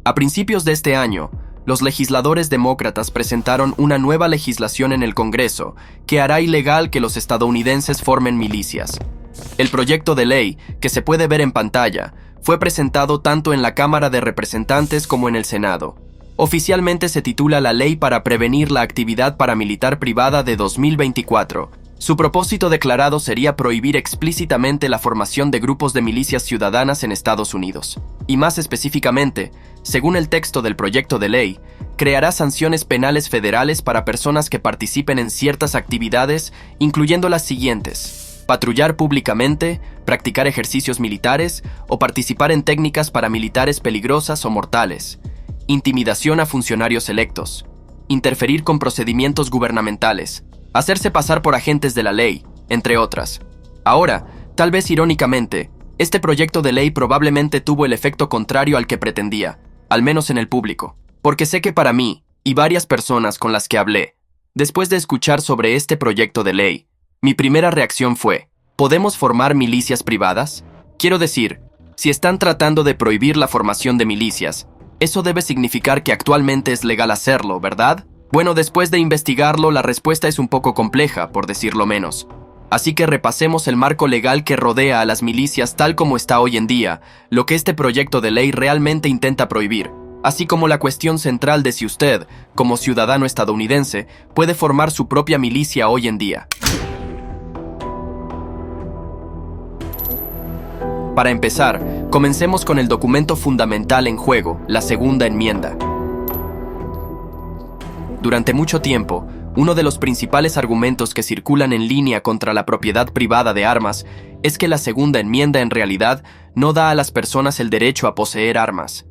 A principios de este año, los legisladores demócratas presentaron una nueva legislación en el Congreso que hará ilegal que los estadounidenses formen milicias. El proyecto de ley, que se puede ver en pantalla, fue presentado tanto en la Cámara de Representantes como en el Senado. Oficialmente se titula la Ley para prevenir la actividad paramilitar privada de 2024. Su propósito declarado sería prohibir explícitamente la formación de grupos de milicias ciudadanas en Estados Unidos. Y más específicamente, según el texto del proyecto de ley, creará sanciones penales federales para personas que participen en ciertas actividades, incluyendo las siguientes: patrullar públicamente, practicar ejercicios militares o participar en técnicas paramilitares peligrosas o mortales, intimidación a funcionarios electos, interferir con procedimientos gubernamentales, hacerse pasar por agentes de la ley, entre otras. Ahora, tal vez irónicamente, este proyecto de ley probablemente tuvo el efecto contrario al que pretendía, al menos en el público, porque sé que para mí, y varias personas con las que hablé, después de escuchar sobre este proyecto de ley, mi primera reacción fue: ¿podemos formar milicias privadas? Quiero decir, si están tratando de prohibir la formación de milicias, eso debe significar que actualmente es legal hacerlo, ¿verdad? Bueno, después de investigarlo, la respuesta es un poco compleja, por decirlo menos. Así que repasemos el marco legal que rodea a las milicias tal como está hoy en día, lo que este proyecto de ley realmente intenta prohibir, así como la cuestión central de si usted, como ciudadano estadounidense, puede formar su propia milicia hoy en día. Para empezar, comencemos con el documento fundamental en juego, la Segunda Enmienda. Durante mucho tiempo, uno de los principales argumentos que circulan en línea contra la propiedad privada de armas es que la Segunda Enmienda en realidad no da a las personas el derecho a poseer armas.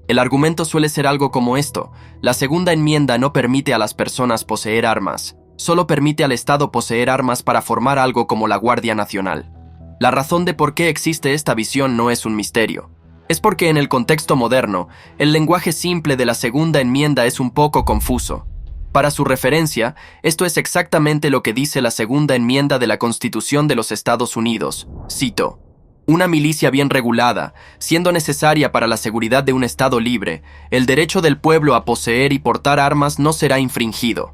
El argumento suele ser algo como esto: la Segunda Enmienda no permite a las personas poseer armas, solo permite al Estado poseer armas para formar algo como la Guardia Nacional. La razón de por qué existe esta visión no es un misterio. Es porque en el contexto moderno, el lenguaje simple de la Segunda Enmienda es un poco confuso. Para su referencia, esto es exactamente lo que dice la Segunda Enmienda de la Constitución de los Estados Unidos. Cito: una milicia bien regulada, siendo necesaria para la seguridad de un Estado libre, el derecho del pueblo a poseer y portar armas no será infringido.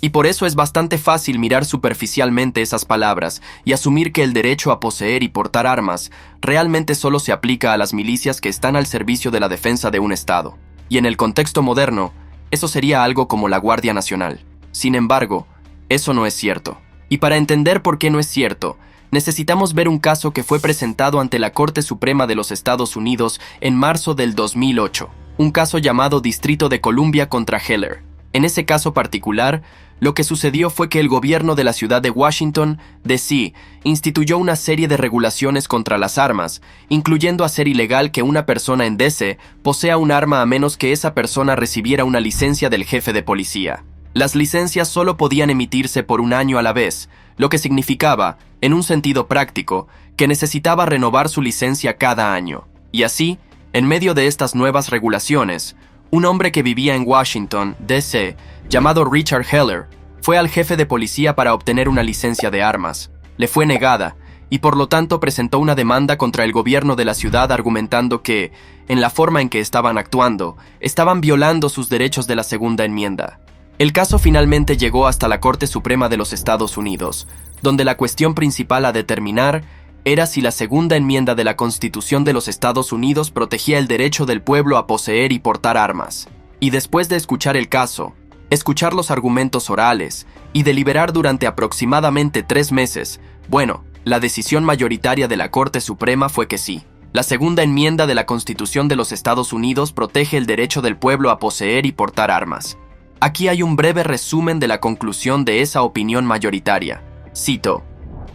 Y por eso es bastante fácil mirar superficialmente esas palabras y asumir que el derecho a poseer y portar armas realmente solo se aplica a las milicias que están al servicio de la defensa de un Estado. Y en el contexto moderno, eso sería algo como la Guardia Nacional. Sin embargo, eso no es cierto. Y para entender por qué no es cierto, necesitamos ver un caso que fue presentado ante la Corte Suprema de los Estados Unidos en marzo del 2008, un caso llamado Distrito de Columbia contra Heller. En ese caso particular, lo que sucedió fue que el gobierno de la ciudad de Washington, D.C., instituyó una serie de regulaciones contra las armas, incluyendo hacer ilegal que una persona en D.C. posea un arma a menos que esa persona recibiera una licencia del jefe de policía. Las licencias solo podían emitirse por un año a la vez, lo que significaba, en un sentido práctico, que necesitaba renovar su licencia cada año. Y así, en medio de estas nuevas regulaciones, un hombre que vivía en Washington, D.C., llamado Richard Heller, fue al jefe de policía para obtener una licencia de armas. Le fue negada, y por lo tanto presentó una demanda contra el gobierno de la ciudad argumentando que, en la forma en que estaban actuando, estaban violando sus derechos de la Segunda Enmienda. El caso finalmente llegó hasta la Corte Suprema de los Estados Unidos, donde la cuestión principal a determinar era si la Segunda Enmienda de la Constitución de los Estados Unidos protegía el derecho del pueblo a poseer y portar armas. Y después de escuchar el caso, escuchar los argumentos orales y deliberar durante aproximadamente 3 meses, bueno, la decisión mayoritaria de la Corte Suprema fue que sí. La Segunda Enmienda de la Constitución de los Estados Unidos protege el derecho del pueblo a poseer y portar armas. Aquí hay un breve resumen de la conclusión de esa opinión mayoritaria. Cito: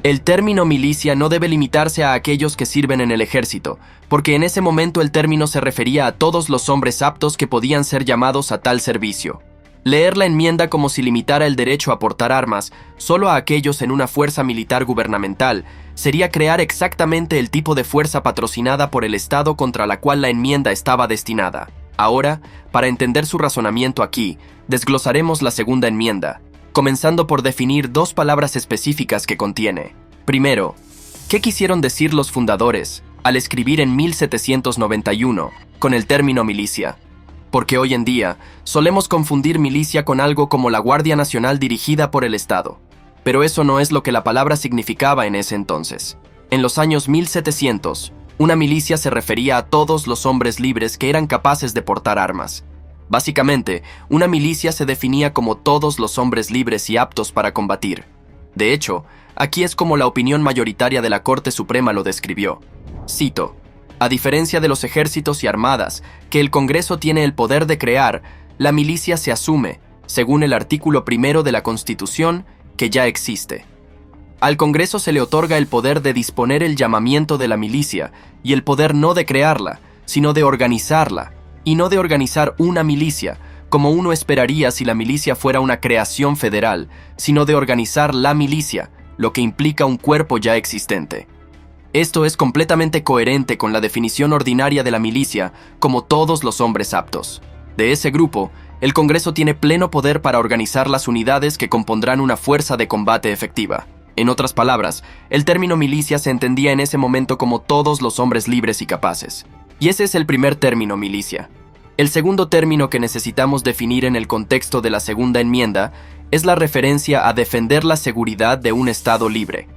el término milicia no debe limitarse a aquellos que sirven en el ejército, porque en ese momento el término se refería a todos los hombres aptos que podían ser llamados a tal servicio. Leer la enmienda como si limitara el derecho a portar armas solo a aquellos en una fuerza militar gubernamental sería crear exactamente el tipo de fuerza patrocinada por el Estado contra la cual la enmienda estaba destinada. Ahora, para entender su razonamiento aquí, desglosaremos la Segunda Enmienda, comenzando por definir 2 palabras específicas que contiene. Primero, ¿qué quisieron decir los fundadores al escribir en 1791 con el término milicia. Porque hoy en día solemos confundir milicia con algo como la Guardia Nacional dirigida por el Estado. Pero eso no es lo que la palabra significaba en ese entonces. En los años 1700, una milicia se refería a todos los hombres libres que eran capaces de portar armas. Básicamente, una milicia se definía como todos los hombres libres y aptos para combatir. De hecho, aquí es como la opinión mayoritaria de la Corte Suprema lo describió. Cito: a diferencia de los ejércitos y armadas, que el Congreso tiene el poder de crear, la milicia se asume, según el artículo 1 de la Constitución, que ya existe. Al Congreso se le otorga el poder de disponer el llamamiento de la milicia y el poder no de crearla, sino de organizarla, y no de organizar una milicia, como uno esperaría si la milicia fuera una creación federal, sino de organizar la milicia, lo que implica un cuerpo ya existente. Esto es completamente coherente con la definición ordinaria de la milicia como todos los hombres aptos. De ese grupo, el Congreso tiene pleno poder para organizar las unidades que compondrán una fuerza de combate efectiva. En otras palabras, el término milicia se entendía en ese momento como todos los hombres libres y capaces. Y ese es el primer término, milicia. El segundo término que necesitamos definir en el contexto de la segunda enmienda es la referencia a defender la seguridad de un Estado libre.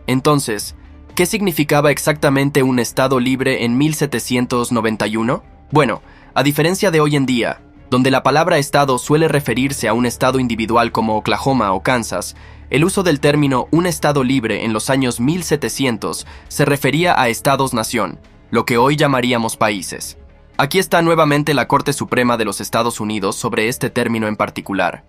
Entonces, ¿qué significaba exactamente un Estado libre en 1791? Bueno, a diferencia de hoy en día, donde la palabra Estado suele referirse a un Estado individual como Oklahoma o Kansas, el uso del término un Estado libre en los años 1700 se refería a Estados-nación, lo que hoy llamaríamos países. Aquí está nuevamente la Corte Suprema de los Estados Unidos sobre este término en particular.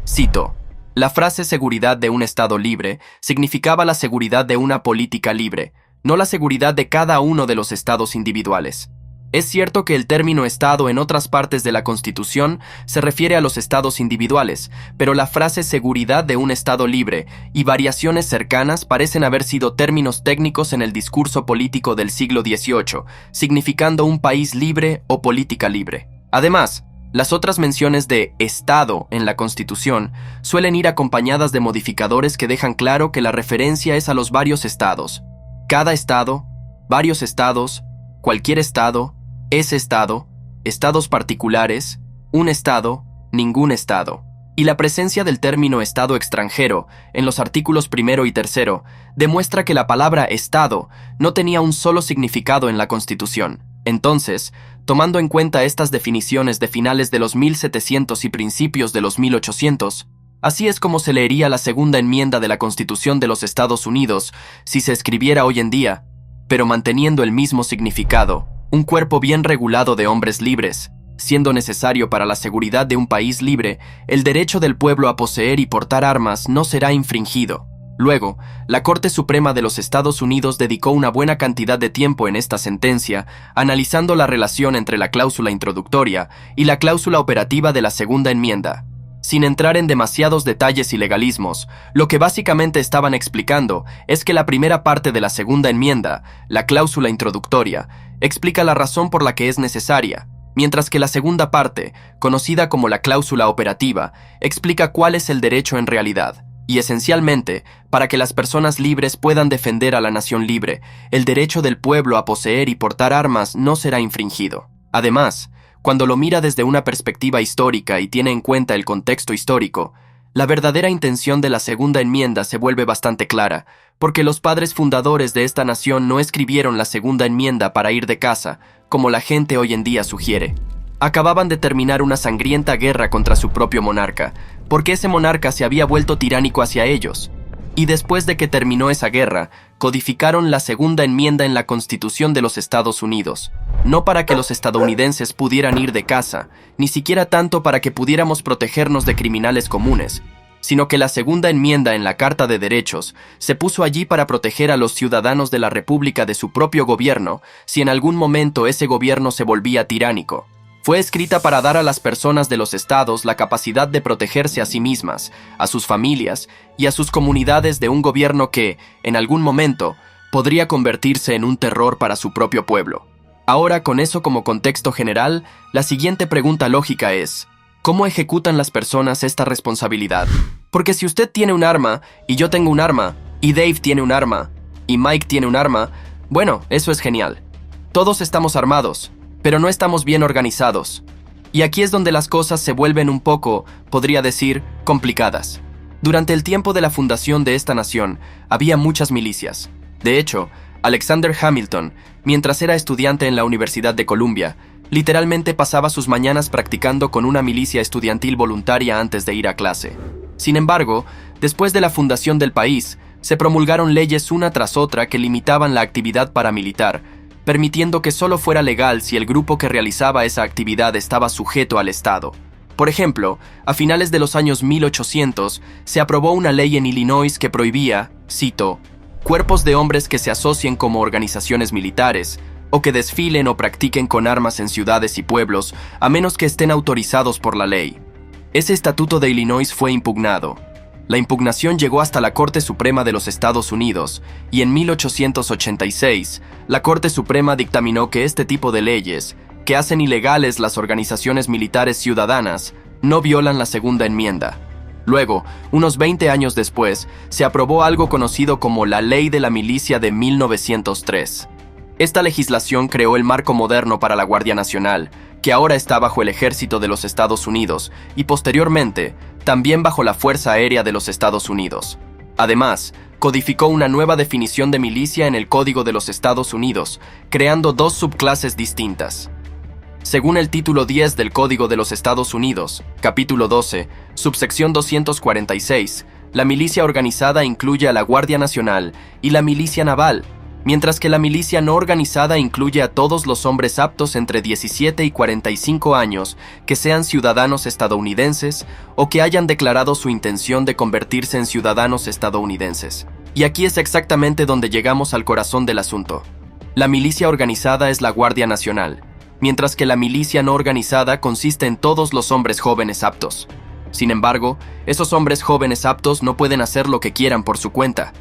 Cito: la frase seguridad de un Estado libre significaba la seguridad de una política libre, no la seguridad de cada uno de los estados individuales. Es cierto que el término Estado en otras partes de la Constitución se refiere a los estados individuales, pero la frase seguridad de un Estado libre y variaciones cercanas parecen haber sido términos técnicos en el discurso político del siglo XVIII, significando un país libre o política libre. Además, las otras menciones de Estado en la Constitución suelen ir acompañadas de modificadores que dejan claro que la referencia es a los varios estados. Cada estado, varios estados, cualquier estado, ese estado, estados particulares, un estado, ningún estado. Y la presencia del término Estado extranjero en los artículos 1 y 3 demuestra que la palabra Estado no tenía un solo significado en la Constitución. Entonces, tomando en cuenta estas definiciones de finales de los 1700 y principios de los 1800, así es como se leería la segunda enmienda de la Constitución de los Estados Unidos si se escribiera hoy en día, pero manteniendo el mismo significado: un cuerpo bien regulado de hombres libres, siendo necesario para la seguridad de un país libre, el derecho del pueblo a poseer y portar armas no será infringido. Luego, la Corte Suprema de los Estados Unidos dedicó una buena cantidad de tiempo en esta sentencia, analizando la relación entre la cláusula introductoria y la cláusula operativa de la segunda enmienda. Sin entrar en demasiados detalles y legalismos, lo que básicamente estaban explicando es que la primera parte de la segunda enmienda, la cláusula introductoria, explica la razón por la que es necesaria, mientras que la segunda parte, conocida como la cláusula operativa, explica cuál es el derecho en realidad. Y esencialmente, para que las personas libres puedan defender a la nación libre, el derecho del pueblo a poseer y portar armas no será infringido. Además, cuando lo mira desde una perspectiva histórica y tiene en cuenta el contexto histórico, la verdadera intención de la segunda enmienda se vuelve bastante clara, porque los padres fundadores de esta nación no escribieron la segunda enmienda para ir de caza, como la gente hoy en día sugiere. Acababan de terminar una sangrienta guerra contra su propio monarca, porque ese monarca se había vuelto tiránico hacia ellos. Y después de que terminó esa guerra, codificaron la segunda enmienda en la Constitución de los Estados Unidos, no para que los estadounidenses pudieran ir de caza, ni siquiera tanto para que pudiéramos protegernos de criminales comunes, sino que la segunda enmienda en la Carta de Derechos se puso allí para proteger a los ciudadanos de la República de su propio gobierno si en algún momento ese gobierno se volvía tiránico. Fue escrita para dar a las personas de los estados la capacidad de protegerse a sí mismas, a sus familias y a sus comunidades de un gobierno que, en algún momento, podría convertirse en un terror para su propio pueblo. Ahora, con eso como contexto general, la siguiente pregunta lógica es: ¿cómo ejecutan las personas esta responsabilidad? Porque si usted tiene un arma, y yo tengo un arma, y Dave tiene un arma, y Mike tiene un arma, bueno, eso es genial. Todos estamos armados. pero no estamos bien organizados. Y aquí es donde las cosas se vuelven un poco, podría decir, complicadas. Durante el tiempo de la fundación de esta nación, había muchas milicias. De hecho, Alexander Hamilton, mientras era estudiante en la Universidad de Columbia, literalmente pasaba sus mañanas practicando con una milicia estudiantil voluntaria antes de ir a clase. Sin embargo, después de la fundación del país, se promulgaron leyes una tras otra que limitaban la actividad paramilitar, permitiendo que solo fuera legal si el grupo que realizaba esa actividad estaba sujeto al Estado. Por ejemplo, a finales de los años 1800, se aprobó una ley en Illinois que prohibía, cito, cuerpos de hombres que se asocien como organizaciones militares, o que desfilen o practiquen con armas en ciudades y pueblos, a menos que estén autorizados por la ley. Ese estatuto de Illinois fue impugnado. La impugnación llegó hasta la Corte Suprema de los Estados Unidos, y en 1886, la Corte Suprema dictaminó que este tipo de leyes, que hacen ilegales las organizaciones militares ciudadanas, no violan la Segunda Enmienda. Luego, unos 20 años después, se aprobó algo conocido como la Ley de la Milicia de 1903. Esta legislación creó el marco moderno para la Guardia Nacional, que ahora está bajo el Ejército de los Estados Unidos y posteriormente también bajo la Fuerza Aérea de los Estados Unidos. Además, codificó una nueva definición de milicia en el Código de los Estados Unidos, creando dos subclases distintas. Según el título 10 del Código de los Estados Unidos, capítulo 12, subsección 246, la milicia organizada incluye a la Guardia Nacional y la milicia naval, mientras que la milicia no organizada incluye a todos los hombres aptos entre 17 y 45 años que sean ciudadanos estadounidenses o que hayan declarado su intención de convertirse en ciudadanos estadounidenses. Y aquí es exactamente donde llegamos al corazón del asunto. La milicia organizada es la Guardia Nacional, mientras que la milicia no organizada consiste en todos los hombres jóvenes aptos. Sin embargo, esos hombres jóvenes aptos no pueden hacer lo que quieran por su cuenta.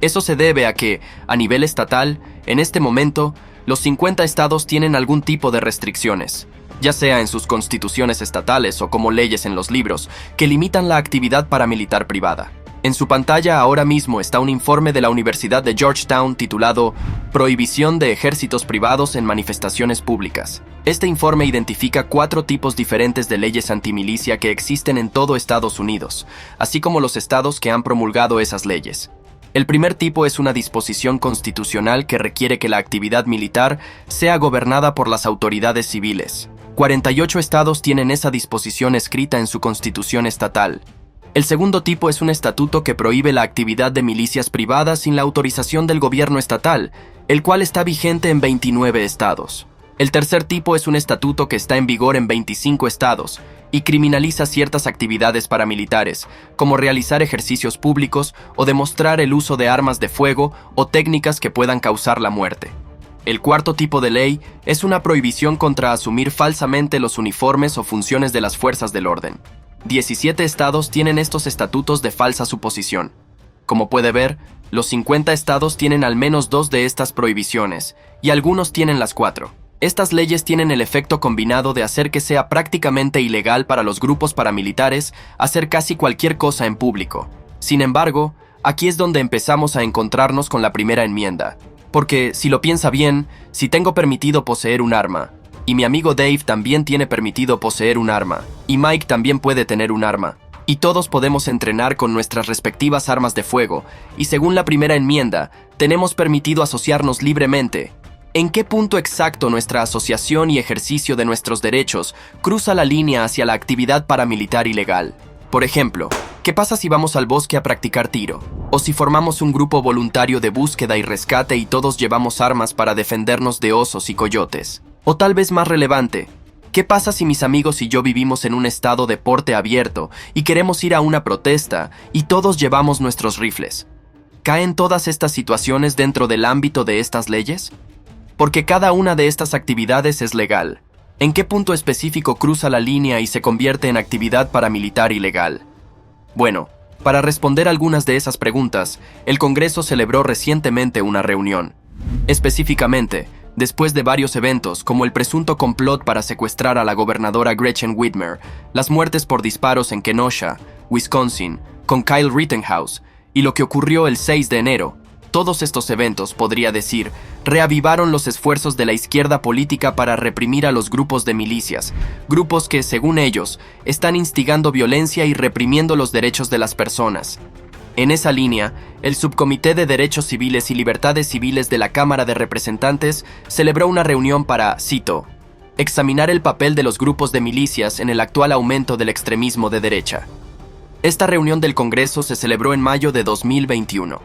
Eso se debe a que, a nivel estatal, en este momento, los 50 estados tienen algún tipo de restricciones, ya sea en sus constituciones estatales o como leyes en los libros, que limitan la actividad paramilitar privada. En su pantalla ahora mismo está un informe de la Universidad de Georgetown titulado Prohibición de ejércitos privados en manifestaciones públicas. Este informe identifica 4 tipos diferentes de leyes antimilicia que existen en todo Estados Unidos, así como los estados que han promulgado esas leyes. El primer tipo es una disposición constitucional que requiere que la actividad militar sea gobernada por las autoridades civiles. 48 estados tienen esa disposición escrita en su constitución estatal. El segundo tipo es un estatuto que prohíbe la actividad de milicias privadas sin la autorización del gobierno estatal, el cual está vigente en 29 estados. El tercer tipo es un estatuto que está en vigor en 25 estados y criminaliza ciertas actividades paramilitares, como realizar ejercicios públicos o demostrar el uso de armas de fuego o técnicas que puedan causar la muerte. El cuarto tipo de ley es una prohibición contra asumir falsamente los uniformes o funciones de las fuerzas del orden. 17 estados tienen estos estatutos de falsa suposición. Como puede ver, los 50 estados tienen al menos 2 de estas prohibiciones, y algunos tienen las 4. Estas leyes tienen el efecto combinado de hacer que sea prácticamente ilegal para los grupos paramilitares hacer casi cualquier cosa en público. Sin embargo, aquí es donde empezamos a encontrarnos con la primera enmienda. Porque, si lo piensa bien, si tengo permitido poseer un arma, y mi amigo Dave también tiene permitido poseer un arma, y Mike también puede tener un arma, y todos podemos entrenar con nuestras respectivas armas de fuego, y según la primera enmienda, tenemos permitido asociarnos libremente. ¿En qué punto exacto nuestra asociación y ejercicio de nuestros derechos cruza la línea hacia la actividad paramilitar ilegal? Por ejemplo, ¿qué pasa si vamos al bosque a practicar tiro? ¿O si formamos un grupo voluntario de búsqueda y rescate y todos llevamos armas para defendernos de osos y coyotes? O tal vez más relevante, ¿qué pasa si mis amigos y yo vivimos en un estado de porte abierto y queremos ir a una protesta y todos llevamos nuestros rifles? ¿Caen todas estas situaciones dentro del ámbito de estas leyes? Porque cada una de estas actividades es legal. ¿En qué punto específico cruza la línea y se convierte en actividad paramilitar ilegal? Bueno, para responder algunas de esas preguntas, el Congreso celebró recientemente una reunión. Específicamente, después de varios eventos como el presunto complot para secuestrar a la gobernadora Gretchen Whitmer, las muertes por disparos en Kenosha, Wisconsin, con Kyle Rittenhouse, y lo que ocurrió el 6 de enero, Todos estos eventos, podría decir, reavivaron los esfuerzos de la izquierda política para reprimir a los grupos de milicias, grupos que, según ellos, están instigando violencia y reprimiendo los derechos de las personas. En esa línea, el Subcomité de Derechos Civiles y Libertades Civiles de la Cámara de Representantes celebró una reunión para, cito, examinar el papel de los grupos de milicias en el actual aumento del extremismo de derecha. Esta reunión del Congreso se celebró en mayo de 2021.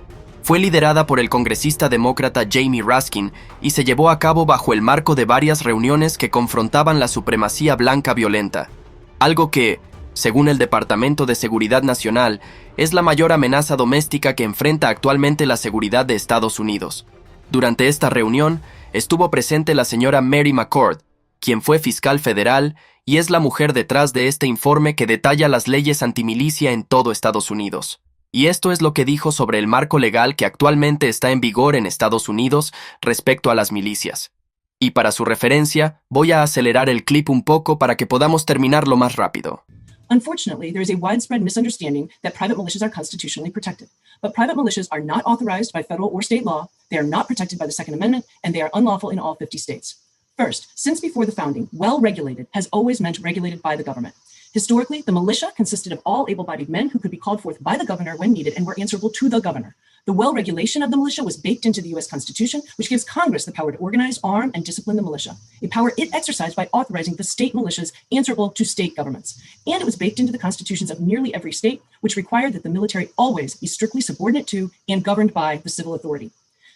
Fue liderada por el congresista demócrata Jamie Raskin y se llevó a cabo bajo el marco de varias reuniones que confrontaban la supremacía blanca violenta, algo que, según el Departamento de Seguridad Nacional, es la mayor amenaza doméstica que enfrenta actualmente la seguridad de Estados Unidos. Durante esta reunión, estuvo presente la señora Mary McCord, quien fue fiscal federal y es la mujer detrás de este informe que detalla las leyes antimilicia en todo Estados Unidos. Y esto es lo que dijo sobre el marco legal que actualmente está en vigor en Estados Unidos respecto a las milicias. Y para su referencia, voy a acelerar el clip un poco para que podamos terminarlo más rápido. Unfortunately, there is a widespread misunderstanding that private militias are constitutionally protected. But private militias are not authorized by federal or state law, they are not protected by the Second Amendment, and they are unlawful in all 50 states. First, since before the founding, well-regulated has always meant regulated by the government. Historically, the militia consisted of all able-bodied men who could be called forth by the governor when needed and were answerable to the governor. The well-regulation of the militia was baked into the U.S. Constitution, which gives Congress the power to organize, arm, and discipline the militia, a power it exercised by authorizing the state militias answerable to state governments. And it was baked into the constitutions of nearly every state, which required that the military always be strictly subordinate to and governed by the civil authority.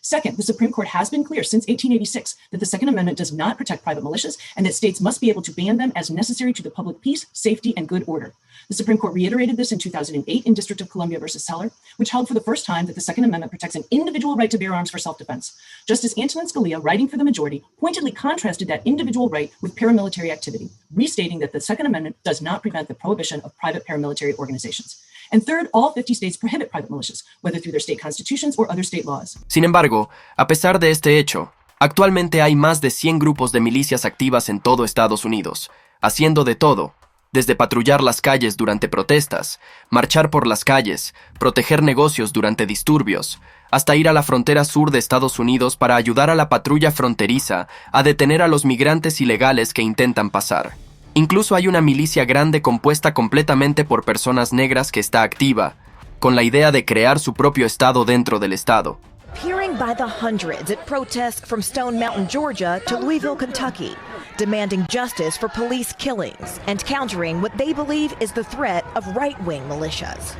Second, the Supreme Court has been clear since 1886 that the Second Amendment does not protect private militias and that states must be able to ban them as necessary to the public peace, safety, and good order. The Supreme Court reiterated this in 2008 in District of Columbia versus Heller, which held for the first time that the Second Amendment protects an individual right to bear arms for self-defense. Justice Antonin Scalia, writing for the majority, pointedly contrasted that individual right with paramilitary activity, restating that the Second Amendment does not prevent the prohibition of private paramilitary organizations. And third, all 50 states prohibit private militias, whether through their state constitutions or other state laws. Sin embargo, a pesar de este hecho, actualmente hay más de 100 grupos de milicias activas en todo Estados Unidos, haciendo de todo, desde patrullar las calles durante protestas, marchar por las calles, proteger negocios durante disturbios, hasta ir a la frontera sur de Estados Unidos para ayudar a la patrulla fronteriza a detener a los migrantes ilegales que intentan pasar. Incluso hay una milicia grande compuesta completamente por personas negras que está activa, con la idea de crear su propio estado dentro del estado. Appearing by the hundreds at protests from Stone Mountain, Georgia to Louisville, Kentucky, demanding justice for police killings and countering what they believe is the threat of right-wing militias.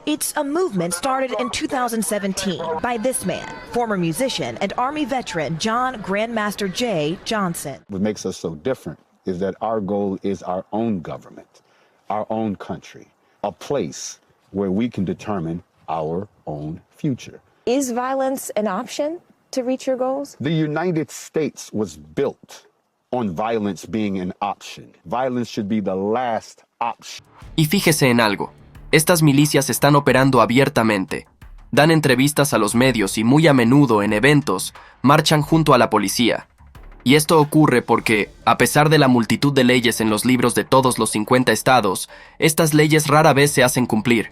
It's a movement started in 2017 by this man, former musician and Army veteran John Grandmaster J. Johnson. What makes us so different is that our goal is our own government, our own country, a place where we can determine our own future. Is violence an option to reach your goals? The United States was built on violence being an option. Violence should be the last option. Y fíjese en algo, estas milicias están operando abiertamente, dan entrevistas a los medios y muy a menudo en eventos marchan junto a la policía. Y esto ocurre porque, a pesar de la multitud de leyes en los libros de todos los 50 estados, estas leyes rara vez se hacen cumplir.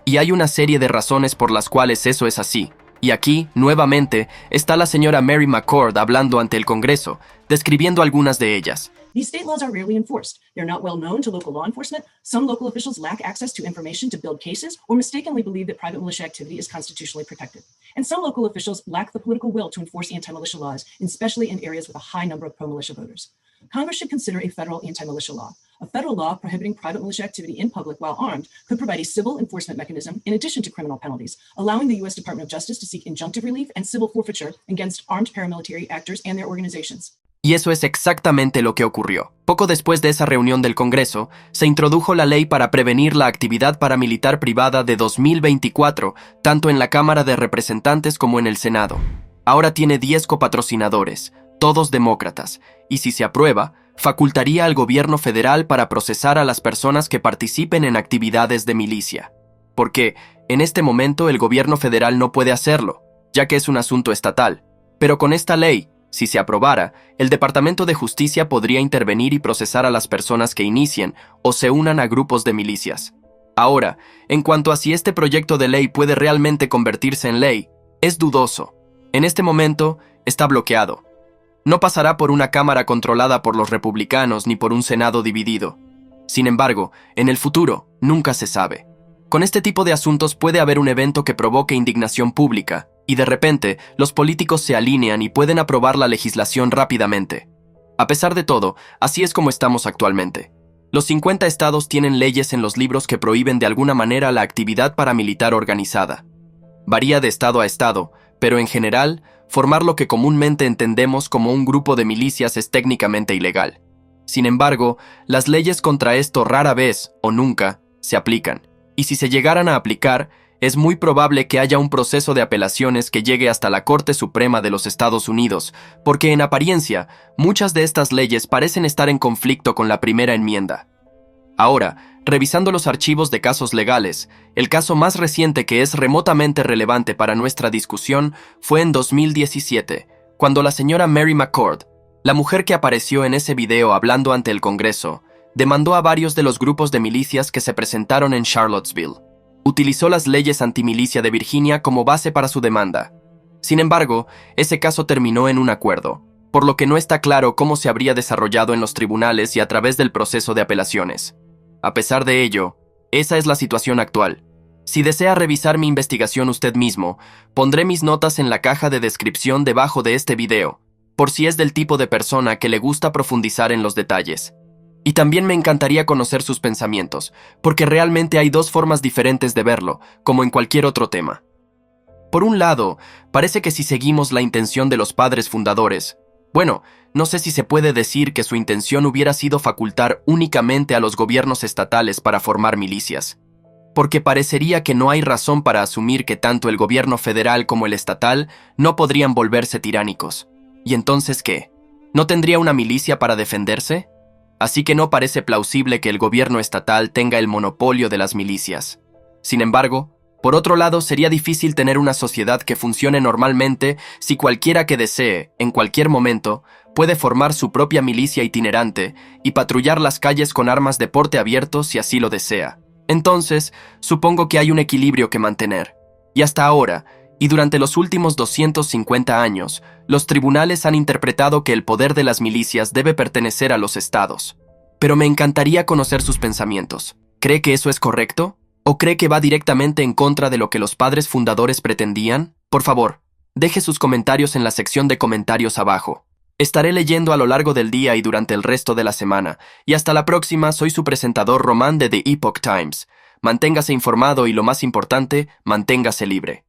Y hay una serie de razones por las cuales eso es así. Y aquí, nuevamente, está la señora Mary McCord hablando ante el Congreso, describiendo algunas de ellas. These state laws are rarely enforced. They're not well known to local law enforcement. Some local officials lack access to information to build cases or mistakenly believe that private militia activity is constitutionally protected. And some local officials lack the political will to enforce anti-militia laws, especially in areas with a high number of pro-militia voters. Congress should consider a federal anti-militia law. A federal law prohibiting private militia activity in public while armed could provide a civil enforcement mechanism in addition to criminal penalties, allowing the U.S. Department of Justice to seek injunctive relief and civil forfeiture against armed paramilitary actors and their organizations. Y eso es exactamente lo que ocurrió. Poco después de esa reunión del Congreso, se introdujo la ley para prevenir la actividad paramilitar privada de 2024, tanto en la Cámara de Representantes como en el Senado. Ahora tiene 10 copatrocinadores, todos demócratas, y si se aprueba, facultaría al gobierno federal para procesar a las personas que participen en actividades de milicia. Porque, en este momento, el gobierno federal no puede hacerlo, ya que es un asunto estatal. Pero con esta ley, si se aprobara, el Departamento de Justicia podría intervenir y procesar a las personas que inicien o se unan a grupos de milicias. Ahora, en cuanto a si este proyecto de ley puede realmente convertirse en ley, es dudoso. En este momento, está bloqueado. No pasará por una Cámara controlada por los republicanos ni por un Senado dividido. Sin embargo, en el futuro, nunca se sabe. Con este tipo de asuntos puede haber un evento que provoque indignación pública, y de repente, los políticos se alinean y pueden aprobar la legislación rápidamente. A pesar de todo, así es como estamos actualmente. Los 50 estados tienen leyes en los libros que prohíben de alguna manera la actividad paramilitar organizada. Varía de estado a estado, pero en general, formar lo que comúnmente entendemos como un grupo de milicias es técnicamente ilegal. Sin embargo, las leyes contra esto rara vez, o nunca, se aplican. Y si se llegaran a aplicar, es muy probable que haya un proceso de apelaciones que llegue hasta la Corte Suprema de los Estados Unidos, porque en apariencia, muchas de estas leyes parecen estar en conflicto con la primera enmienda. Ahora, revisando los archivos de casos legales, el caso más reciente que es remotamente relevante para nuestra discusión fue en 2017, cuando la señora Mary McCord, la mujer que apareció en ese video hablando ante el Congreso, demandó a varios de los grupos de milicias que se presentaron en Charlottesville. Utilizó las leyes antimilicia de Virginia como base para su demanda. Sin embargo, ese caso terminó en un acuerdo, por lo que no está claro cómo se habría desarrollado en los tribunales y a través del proceso de apelaciones. A pesar de ello, esa es la situación actual. Si desea revisar mi investigación usted mismo, pondré mis notas en la caja de descripción debajo de este video, por si es del tipo de persona que le gusta profundizar en los detalles. Y también me encantaría conocer sus pensamientos, porque realmente hay dos formas diferentes de verlo, como en cualquier otro tema. Por un lado, parece que si seguimos la intención de los padres fundadores, bueno, no sé si se puede decir que su intención hubiera sido facultar únicamente a los gobiernos estatales para formar milicias, porque parecería que no hay razón para asumir que tanto el gobierno federal como el estatal no podrían volverse tiránicos. ¿Y entonces qué? ¿No tendría una milicia para defenderse? Así que no parece plausible que el gobierno estatal tenga el monopolio de las milicias. Sin embargo, por otro lado, sería difícil tener una sociedad que funcione normalmente si cualquiera que desee, en cualquier momento, puede formar su propia milicia itinerante y patrullar las calles con armas de porte abierto si así lo desea. Entonces, supongo que hay un equilibrio que mantener. Y hasta ahora, y durante los últimos 250 años, los tribunales han interpretado que el poder de las milicias debe pertenecer a los estados. Pero me encantaría conocer sus pensamientos. ¿Cree que eso es correcto? ¿O cree que va directamente en contra de lo que los padres fundadores pretendían? Por favor, deje sus comentarios en la sección de comentarios abajo. Estaré leyendo a lo largo del día y durante el resto de la semana. Y hasta la próxima, soy su presentador Román de The Epoch Times. Manténgase informado y lo más importante, manténgase libre.